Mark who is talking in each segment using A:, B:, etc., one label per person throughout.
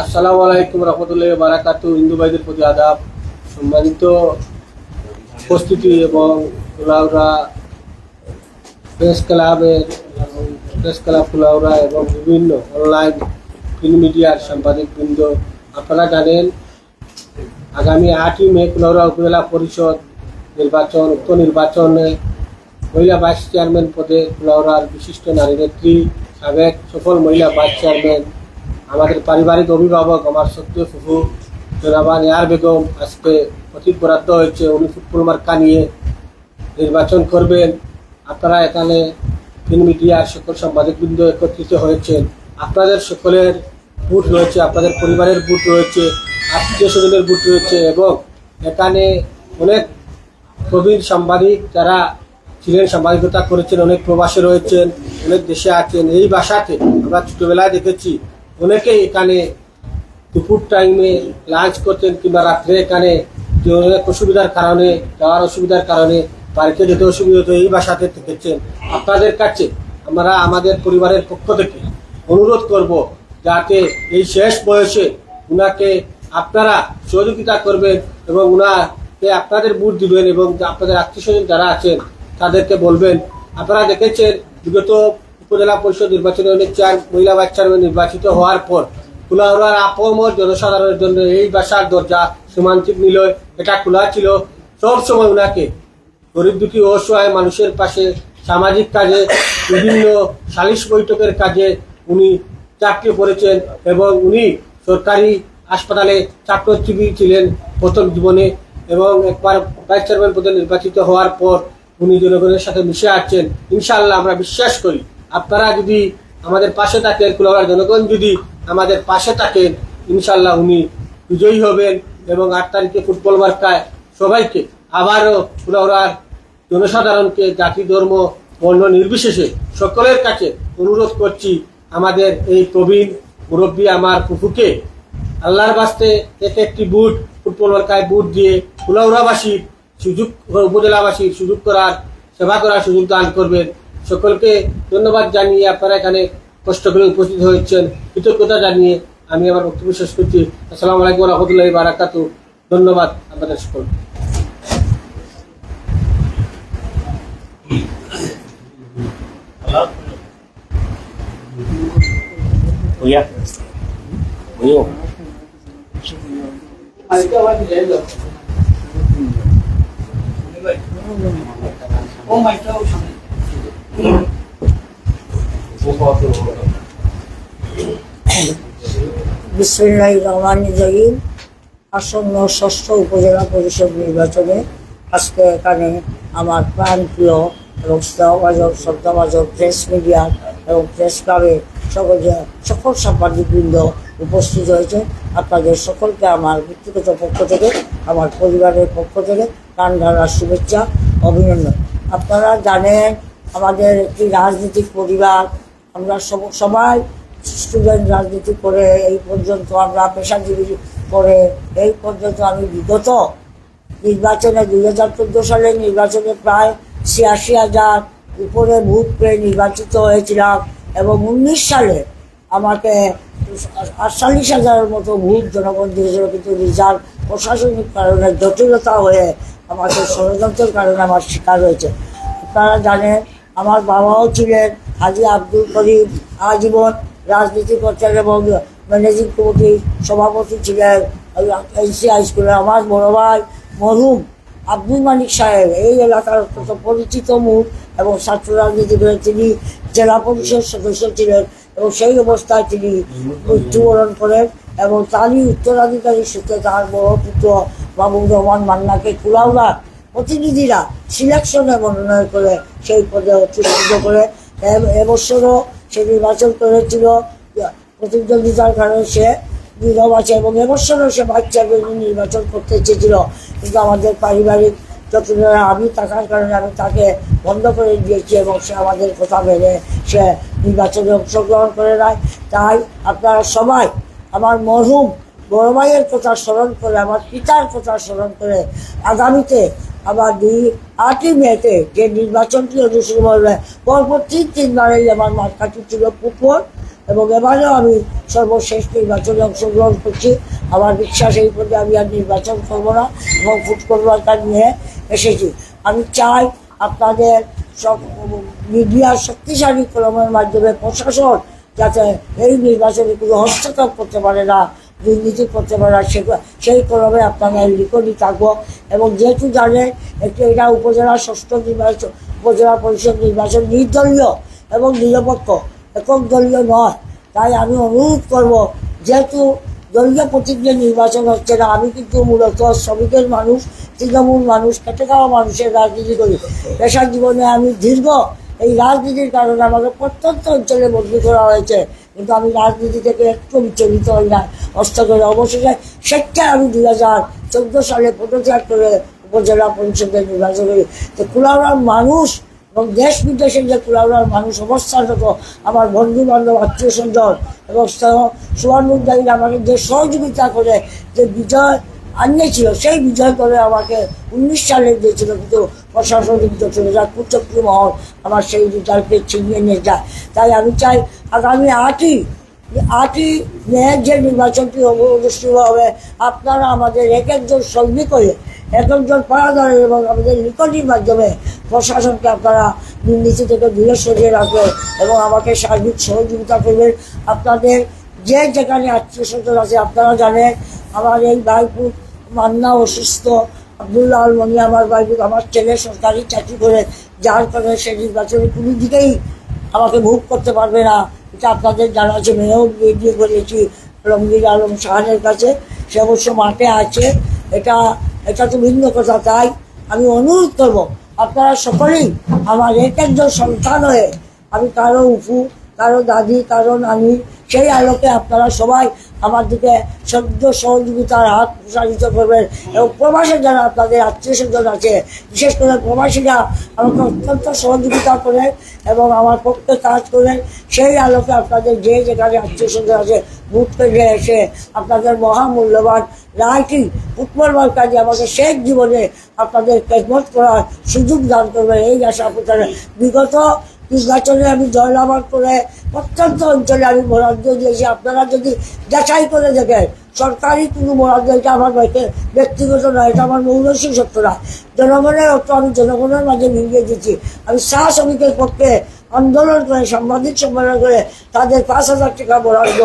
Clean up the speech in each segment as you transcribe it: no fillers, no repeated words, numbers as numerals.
A: আসসালামু আলাইকুম রহমতুল্লাহি ওয়া বারাকাতুহু। হিন্দু ভাইদের প্রতি আদাব, সম্মানিত উপস্থিতি এবং কুলাউড়া প্রেস ক্লাব কুলাউড়া এবং বিভিন্ন অনলাইন প্রিন্ট মিডিয়ার সাংবাদিক বৃন্দ, আপনারা জানেন আগামী 8ই মে কুলাউড়া উপজেলা পরিষদ নির্বাচন। উক্ত নির্বাচনে মহিলা ভাইস চেয়ারম্যান পদে কুলাউড়ার বিশিষ্ট নারী নেত্রী, সাবেক সফল মহিলা ভাইস চেয়ারম্যান, আমাদের পারিবারিক অভিভাবক, আমার সত্য ফুফু জনাবা নেয়ার বেগম আজকে প্রতীক বরাদ্দ হয়েছে। উনি ফুটবল মার্কা নিয়ে নির্বাচন করবেন। আপনারা এখানে প্রিন্ট মিডিয়ার সকল সাংবাদিকবৃন্দ একত্রিত হয়েছেন। আপনাদের সকলের ভোট রয়েছে, আপনাদের পরিবারের ভোট রয়েছে, আত্মীয় স্বজনের ভোট রয়েছে এবং এখানে অনেক প্রবীণ সাংবাদিক যারা ছিলেন, সাংবাদিকতা করেছেন, অনেক প্রবাসে রয়েছেন, অনেক দেশে আছেন। এই ভাষাতে আমরা ছোটবেলায় দেখেছি অনেকেই এখানে দুপুর টাইমে লাঞ্চ করতেন কিংবা রাত্রে এখানে যে অনেক অসুবিধার কারণে, যাওয়ার অসুবিধার কারণে বাড়িতে যেতে অসুবিধা হতো, এই ভাষাতে থেকেছেন। আপনাদের কাছে আমরা আমাদের পরিবারের পক্ষ থেকে অনুরোধ করব যাতে এই শেষ বয়সে উনাকে আপনারা সহযোগিতা করবেন এবং উনাকে আপনাদের ভোট দিবেন এবং আপনাদের আত্মীয় স্বজন যারা আছেন তাদেরকে বলবেন। আপনারা দেখেছেন বিগত উপজেলা পরিষদ নির্বাচনে অনেক মহিলা ভাইস চেয়ারম্যান নির্বাচিত হওয়ার পর কুলাউড়ার আপমর জনসাধারণের জন্য এই বাসার দরজা সীমান্তিক নিলয় এটা খোলা ছিল। সব সময় উনাকে গরিব দুঃখী অসহায় মানুষের পাশে, সামাজিক কাজে, বিভিন্ন সালিশ বৈঠকের কাজে উনি চাকরি করেছেন এবং উনি সরকারি হাসপাতালে ছাত্রজীবী ছিলেন প্রথম জীবনে এবং একবার ভাইস চেয়ারম্যান পদে নির্বাচিত হওয়ার পর উনি জনগণের সাথে মিশে আসছেন। ইনশাআল্লাহ আমরা বিশ্বাস করি আপনারা যদি আমাদের পাশে থাকেন, কুলাউড়ার জনগণ যদি আমাদের পাশে থাকেন, ইনশাআল্লাহ উনি বিজয়ী হবেন এবং 8 তারিখে ফুটবল মার্কায় সবাইকে আবারও কুলাউড়ার জনসাধারণকে জাতি ধর্ম বর্ণ নির্বিশেষে সকলের কাছে অনুরোধ করছি, আমাদের এই প্রবীণ মুরব্বী আমার ফুফুকে আল্লাহর বাস্তে একটি বুট ফুটবল মার্কায় বুট দিয়ে কুলাউড়াবাসীর সুযোগ, উপজেলাবাসীর সুযোগ করার, সেবা করার সুযোগ দান করবেন। সকলকে ধন্যবাদ জানিয়ে আপনারা এখানে কষ্ট করে উপস্থিত হয়েছেন, কৃতজ্ঞতা জানিয়ে আমি আমার বক্তব্য শেষ করছি। আসসালামু আলাইকুম রহমতুল্লাহি বারাকাতুহু। ধন্যবাদ আপনাদের সকলকে।
B: বিসমিল্লাহির রহমানির রহিম। আসন্ন 6ষ্ঠ উপজেলা পরিষদ নির্বাচনে আজকে এখানে আমার প্রাণপ্রিয় এবং শ্রদ্ধাভাজন প্রেস মিডিয়ার এবং প্রেস ক্লাবের সকল সাংবাদিকবৃন্দ উপস্থিত হয়েছে। আপনাদের সকলকে আমার ব্যক্তিগত পক্ষ থেকে, আমার পরিবারের পক্ষ থেকে প্রাণ ঢালার শুভেচ্ছা, অভিনন্দন। আপনারা জানেন আমাদের একটি রাজনৈতিক পরিবার, আমরা সবাই স্টুডেন্ট রাজনীতি করে এই পর্যন্ত, আমরা পেশাজীবী করে এই পর্যন্ত আমি বিগত নির্বাচনে 2014 সালের নির্বাচনে প্রায় 86,000 উপরে ভোট পেয়ে নির্বাচিত হয়েছিলাম এবং 19 সালে আমাকে 48,000-এর মতো ভোট জনগণ দিয়েছিল, কিন্তু রিজাল্ট প্রশাসনিক কারণে জটিলতা হয়ে আমাদের ষড়যন্ত্রের কারণে আমার শিকার হয়েছে। আপনারা জানেন আমার বাবাও ছিলেন হাজী আব্দুল করিম, আজীবন রাজনীতি করতেন এবং ম্যানেজিং কমিটির সভাপতি ছিলেন এনসি হাই স্কুলে। আমার বড় ভাই মরহুম আব্দুল মালিক সাহেব এই এলাকার অত্যন্ত পরিচিত মুখ এবং ছাত্র রাজনীতি করে তিনি জেলা পরিষদ সদস্য ছিলেন এবং সেই অবস্থায় তিনি মৃত্যুবরণ করেন এবং তারই উত্তরাধিকারী সূত্রে তার বড় পুত্র মাহবুব রহমান মান্নাকে কুলাউড়ার প্রতিনিধিরা সিলেকশনে মনোনয়ন করে সেই পদে অতিরিক্ত করে এবছরও সে নির্বাচন করেছিল। প্রতিদ্বন্দ্বিতার কারণে সে নীরব আছে এবং এবছরও সে বাচ্চা নির্বাচন করতে চেয়েছিল, কিন্তু আমাদের পারিবারিক যতটা আমি থাকার কারণে আমি তাকে বন্ধ করে দিয়েছি এবং সে আমাদের কথা মেনে সে নির্বাচনে অংশগ্রহণ করে নেয়। তাই আপনারা সবাই আমার মরহুম বড় ভাইয়ের কথা স্মরণ করে, আমার পিতার কথা স্মরণ করে আগামীতে আবার 8ই মেতে যে নির্বাচনটি অনুষ্ঠিত হবে পরপর তিনবারেই আমার মার্কাটি ছিল ফুটবল, এবং এবারেও আমি সর্বশেষ নির্বাচনে অংশগ্রহণ করছি। আমার বিশ্বাস এই পর্যন্ত আমি আর নির্বাচন করবো না এবং ফুটবল মার্কা নিয়ে এসেছি। আমি চাই আপনাদের সব মিডিয়ার শক্তিশালী কলমের মাধ্যমে প্রশাসন যাতে এই নির্বাচনে কোনো হস্তক্ষেপ করতে পারে না, দুর্নীতি করতে পারে না, সেই কলমে আপনারা লিখনি থাকবো। এবং যেহেতু জানেন এটা উপজেলা 6ষ্ঠ নির্বাচন, উপজেলা পরিষদ নির্বাচন নির্দলীয় এবং নিরপেক্ষ, একক দলীয় নয়। তাই আমি অনুরোধ করব, যেহেতু দলীয় প্রতীকে নির্বাচন হচ্ছে না, আমি কিন্তু মূলত শ্রমিকের মানুষ, তৃণমূল মানুষ, খেটে খাওয়া মানুষের রাজনীতি করি। পেশার জীবনে আমি দীর্ঘ এই রাজনীতির কারণে আমাকে প্রত্যন্ত অঞ্চলে বদলি করা হয়েছে, কিন্তু আমি রাজনীতি থেকে একটু বিচলিত হই না, কষ্ট করে। অবশেষে সেটাই আমি 2014 সালে পদত্যাগ করে উপজেলা পরিষদের নির্বাচন করি। তো কুলাউড়ার মানুষ এবং দেশ বিদেশের যে কুলাউড়ার মানুষ অবস্থানরত আমার বন্ধু বান্ধব, আত্মীয় স্বজন এবং সুবর্ণোদ্দারীরা আমাকে যে সহযোগিতা করে যে বিজয় আনিয়েছিল, সেই বিজয় করে আমাকে 19 সালে দিয়েছিল, কিন্তু প্রশাসন কিন্তু চলে যায়, কুচক্রী মহল আমার সেই রেজাল্টকে ছিনিয়ে নিয়ে যায়। তাই আমি চাই আগামী 8ই মে যে নির্বাচনটি অনুষ্ঠিত হবে, আপনারা আমাদের এক একজন সঙ্গী করে, এক একজন পাড়াদার এবং আমাদের লিখনির মাধ্যমে প্রশাসনকে আপনারা দুর্নীতি থেকে দূরে সরিয়ে রাখবেন এবং আমাকে সার্বিক সহযোগিতা করবেন। আপনাদের যে যেখানে আত্মীয় স্বজন আছে, আপনারা জানেন আমার এই ভাইপুর মান্না অসুস্থ, আব্দুল্লাহ আলমনি আমার ভাইপুর, আমার ছেলে সরকারি চাকরি করে, যার কারণে সেই নির্বাচনে কোনো দিকেই আমাকে মুভ করতে পারবে না। এটা আপনাদের জানা আছে, মেয়েও দিয়ে বলেছি আলমগীর আলম শাহানের কাছে, সে অবশ্য মাঠে আছে। এটা তো ভিন্ন কথা। তাই আমি অনুরোধ করব, আপনারা সকলেই আমার এক একজন সন্তান হয়ে, আমি কারো উফু, কারো দাদি, কারো নানি, সেই আলোকে আপনারা সবাই আমার দিকে সদ্য সহযোগিতার হাত প্রসারিত করবেন। এবং প্রবাসে যারা আপনাদের আত্মীয় স্বজন আছে, বিশেষ করে প্রবাসীরা আমাকে অত্যন্ত সহযোগিতা করে এবং আমার পক্ষে কাজ করেন, সেই আলোকে আপনাদের যে যেখানে আত্মীয় স্বজন আছে ভোট কেন্দ্রে এসে আপনাদের মহামূল্যবান রায়টি ফুটবল মার্কাজে আমাকে শেষ জীবনে আপনাদের খেদমত করার সুযোগ দান করবেন, এই আশা প্রচারে। বিগত নির্বাচনে আমি জয়লাভ করে প্রত্যন্ত অঞ্চলে আমি বরাদ্দ দিয়েছি। আপনারা যদি যাচাই করে দেখেন, সরকারি কোনো বরাদ্দ, এটা আমার ব্যক্তিগত নয়, এটা আমার মৌলসী সত্য না, জনগণের অর্থ আমি জনগণের মাঝে মিলিয়ে দিচ্ছি। আমি চা শ্রমিকের পক্ষে আন্দোলন করে, সাংবাদিক সম্মেলন করে তাদের 5,000 টাকা বরাদ্দ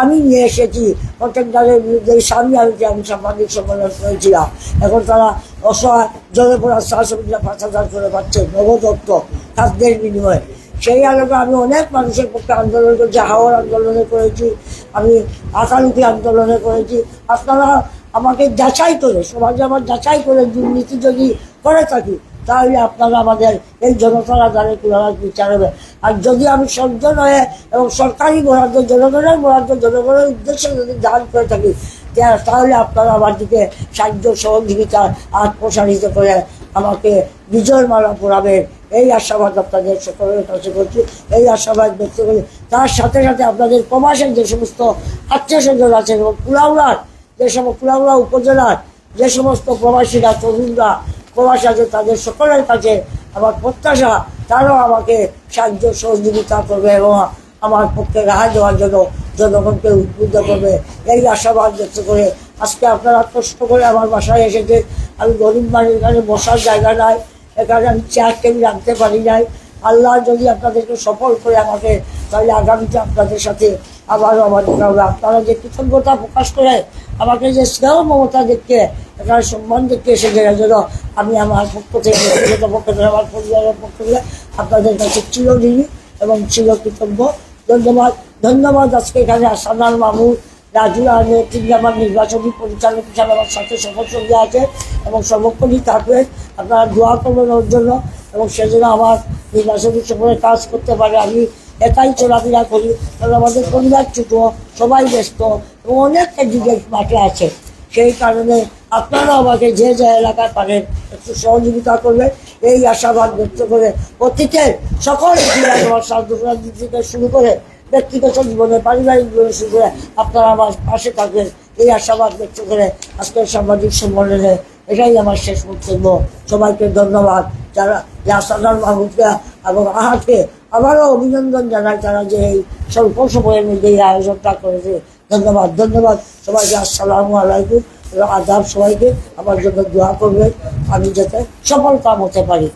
B: আমি নিয়ে এসেছি। কন্ট্রাক্টারের বিরুদ্ধে সামনে আমি সাংবাদিক সম্মেলন করেছিলাম। এখন তারা অসহায় জলে পড়া চা শ্রমিকরা 5,000 করে পাচ্ছে নগদ অর্থ খাদ্যের বিনিময়ে। সেই আলোকে আমি অনেক মানুষের পক্ষে আন্দোলন করেছি, হাওড় আন্দোলনে করেছি, আমি আকালুকি আন্দোলনে করেছি। আপনারা আমাকে যাচাই করে, সমাজে আমার যাচাই করে দুর্নীতি যদি করে থাকি, তাহলে আপনারা আমাদের এই জনতার আধারে কুলার বিচার হবে। আর যদি আমি সজ্জন হয়ে এবং সরকারি বরাদ্দ, জনগণের বরাদ্দ, জনগণের উদ্দেশ্যে যদি দান করে থাকি, তাহলে আপনারা আমার দিকে সাহায্য সহযোগিতার হাত প্রসারিত করে আমাকে বিজয় মালা পড়াবেন, এই আশাবাদ আপনাদের সকলের কাছে করছি, এই আশাবাদ ব্যক্ত করি। তার সাথে সাথে আপনাদের প্রবাসের যে সমস্ত আত্মীয় স্বজন আছেন এবং কুলাউড়ার কুলাউড়া উপজেলার যে সমস্ত প্রবাসীরা, তরুণরা প্রবাসী আছে, তাদের সকলের কাছে আমার প্রত্যাশা তারাও আমাকে সাহায্য সহযোগিতা করবে এবং আমার পক্ষে রায় দেওয়ার জন্য জনগণকে উদ্বুদ্ধ করবে, এই আশাবাদ ব্যক্ত করে আজকে আপনারা কষ্ট করে আমার বাসায় এসেছে। আমি গরিব মানুষ, এখানে বসার জায়গা নাই, এখানে আমি চেয়ার টেবিল রাখতে পারি নাই। আল্লাহ যদি আপনাদেরকে সফল করে আমাকে, তাহলে আগামীতে আপনাদের সাথে আবারও আমার দেখা হবে। আপনারা যে কৃতজ্ঞতা প্রকাশ করে আমাকে যে স্নেহ মমতা দেখতে, এখানে সম্মান দেখতে এসেছে, এর জন্য আমি আমার পক্ষ থেকে, ব্যক্তিগত পক্ষ থেকে, আমার পরিবারের পক্ষ থেকে আপনাদের কাছে চিরঋণী এবং চিরকৃতজ্ঞ। ধন্যবাদ। আজকে এখানে আসানার মামুন, রাজু আহমেদ, আমার নির্বাচনী পরিচালক হিসাবে আমার সাথে সকল সঙ্গে আছে এবং সর্বক্ষণই থাকবেন। আপনারা দোয়া করবেন ওর জন্য এবং সেজন্য আমার নির্বাচনী সময়ে কাজ করতে পারে। আমি একাই চলাফেরা করি, কারণ আমাদের পরিবার ছোটো, সবাই ব্যস্ত এবং অনেক ক্যান্ডিডেট মাঠে আছে। সেই কারণে আপনারা আমাকে যে যে এলাকায় পারেন একটু সহযোগিতা করবেন, এই আশাবাদ ব্যক্ত করে অতীতের সকল আমার স্বাস্থ্য থেকে শুরু করে ব্যক্তিগত জীবনে, পারিবারিক জীবনে শুরু করে আপনারা আমার পাশে থাকবেন, এই আশাবাদ ব্যক্ত করে আজকের সাংবাদিক সম্মেলনে এটাই আমার শেষ বক্তব্য। সবাইকে ধন্যবাদ, যারা সাধারণ মাহমুদকে এবং আহাতকে আবারও অভিনন্দন জানাই, তারা যে এই স্বল্প সময়ের মধ্যে এই আয়োজনটা করেছে। ধন্যবাদ ধন্যবাদ সবাইকে। আসসালামু আলাইকুম এবং আদাব। সবাইকে আমার জন্য দোয়া করবেন, আমি যাতে সফল কাম হতে পারি।